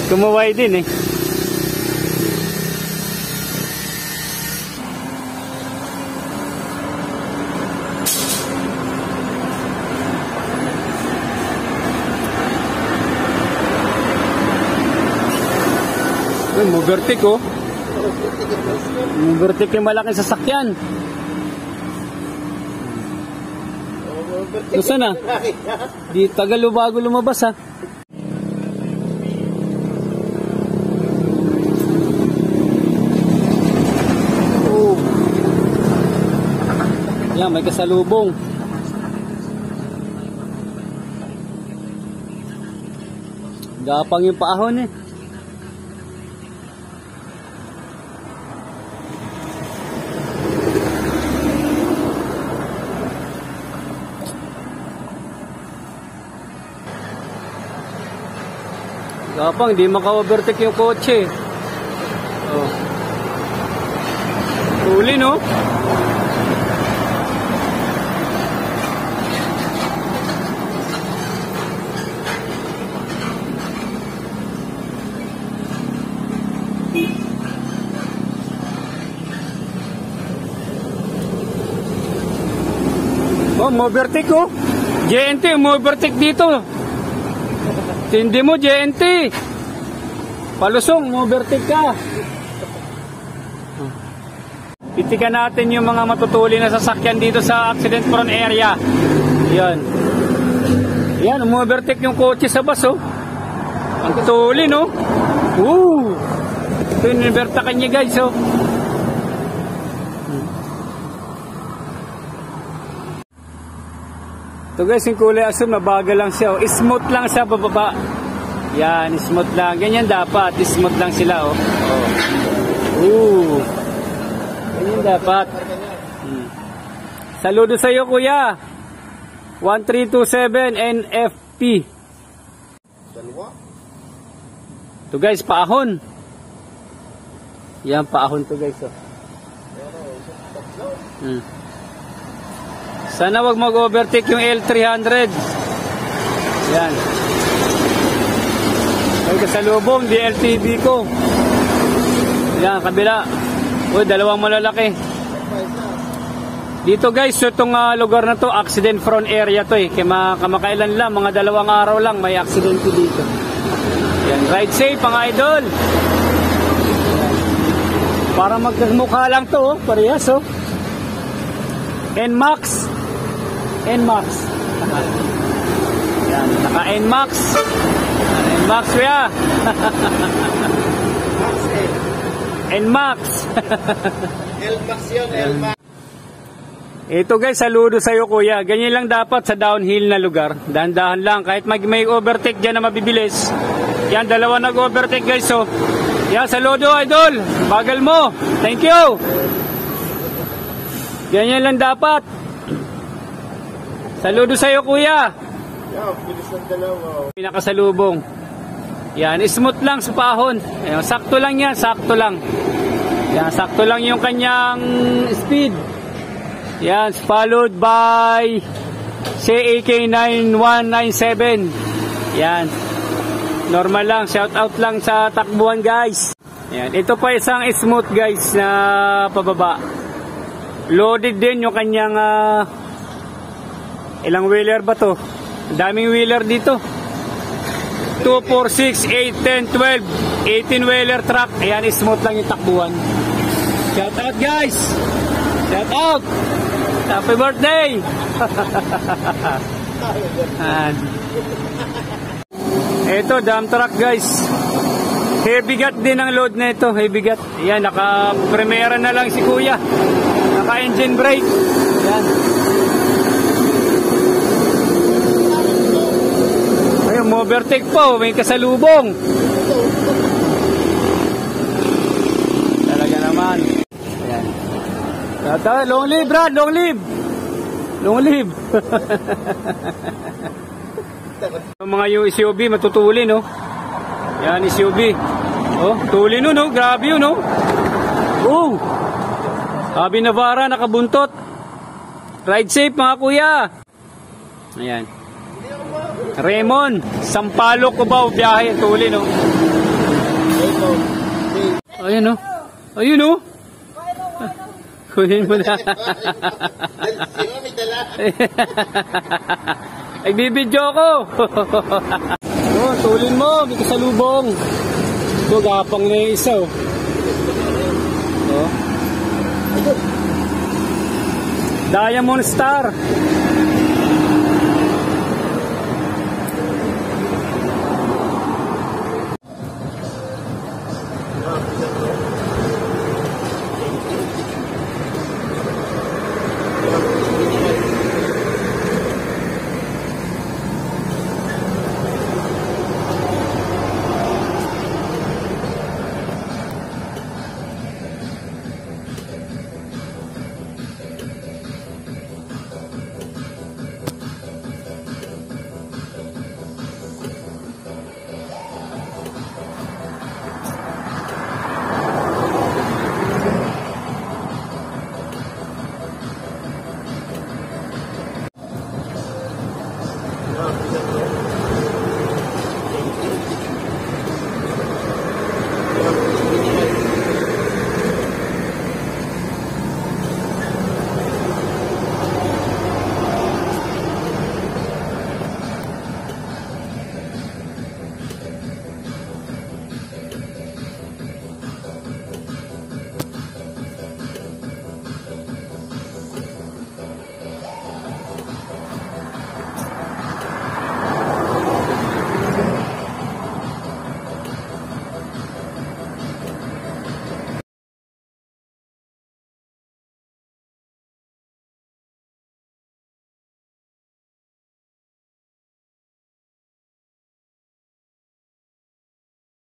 Kumaway din eh. Mubertik oh. Mubertik yung malaking sasakyan. Gusto na? Di tagal bago lumabas ha. Oh. Yan, may kasalubong. Gapang yung paahon eh. Gapang, di maka-overtake yung kotse. Oh. Huli, no? Oh, ma-overtake, oh. JNT, ma-overtake dito. Hindi mo, JNT. Palusong, ma-overtake ka. Titikan natin yung mga matutuli na sasakyan dito sa accident prone area. Yan. Yan, ma-overtake yung kotse sa bus, oh. Ang tuli, no? Ito yung niberta kanya, guys, oh. Ito guys, yung kulay asul, mabagal lang siya. Oh. Smooth lang siya, bababa. Yan, smooth lang. Ganyan dapat. Smooth lang sila, oh. Ganyan dapat. Saludo sa iyo, kuya. 1327 NFP. Ito guys, paahon. Yan, paahon to guys, oh. Sana wag mag-overtake yung L300. Yan. May kasalubong, DLTV ko. Yan, kabila. Uy, dalawang malalaki. Dito guys, itong lugar na to, accident prone area to eh. Kaya kamakailan lang, mga 2 araw lang, may accident dito. Yan, ride safe mga idol. Para magmukha lang to, oh, parehas oh. NMAX. NMAX. Yan, naka NMAX. NMAX kuya. NMAX. NMAX yun, NMAX. Ito guys, saludo sa'yo kuya. Ganyan lang dapat sa downhill na lugar. Dahan-dahan lang. Kahit may overtake dyan na mabibilis. Yan, 2 nag-overtake guys. So, yan, saludo idol. Bagal mo. Thank you. Ganyan lang dapat. Saludo sa'yo kuya. Yan, bilis ng dalawa. Pinakasalubong. Yan, smooth lang sa pahon. Ayan, sakto lang yan, sakto lang. Yan, sakto lang yung kanyang speed. Yan, followed by CAK9197. Yan. Normal lang, shout out lang sa takbuhan guys. Yan, ito pa isang smooth guys na pababa. Loaded din yung kanyang ilang wheeler ba to? Daming wheeler dito. 2, 4, 6, 8, 10, 12 18 wheeler truck. Ayan, smooth lang yung takbuhan. Shout out guys. Shout out. Happy birthday. Ito, dump truck guys. Heavy gat din ang load na ito. Heavy gat. Ayan, naka-primera na lang si kuya. Naka-engine brake. Ayan. Ayun, overtake po, may kasalubong. Talaga naman. Ayan. Tata, long live, Brad, long live. Long live. Yung mga SUV matutuli, no? Yan, SUV. Oh, tuli no, no? Grabe yun, no? Oh! Habi Navara, nakabuntot. Ride safe, mga kuya. Ayan. Raymond, Sampaloc, Cubao, biyahe, tuli, no? Ayun, no? Ayun, no? Kunin mo na. Nagbibidyo ako. Oh, tulin mo, may kasalubong. Ito, gapang na yung isa, oh. Oh. Diamond Star.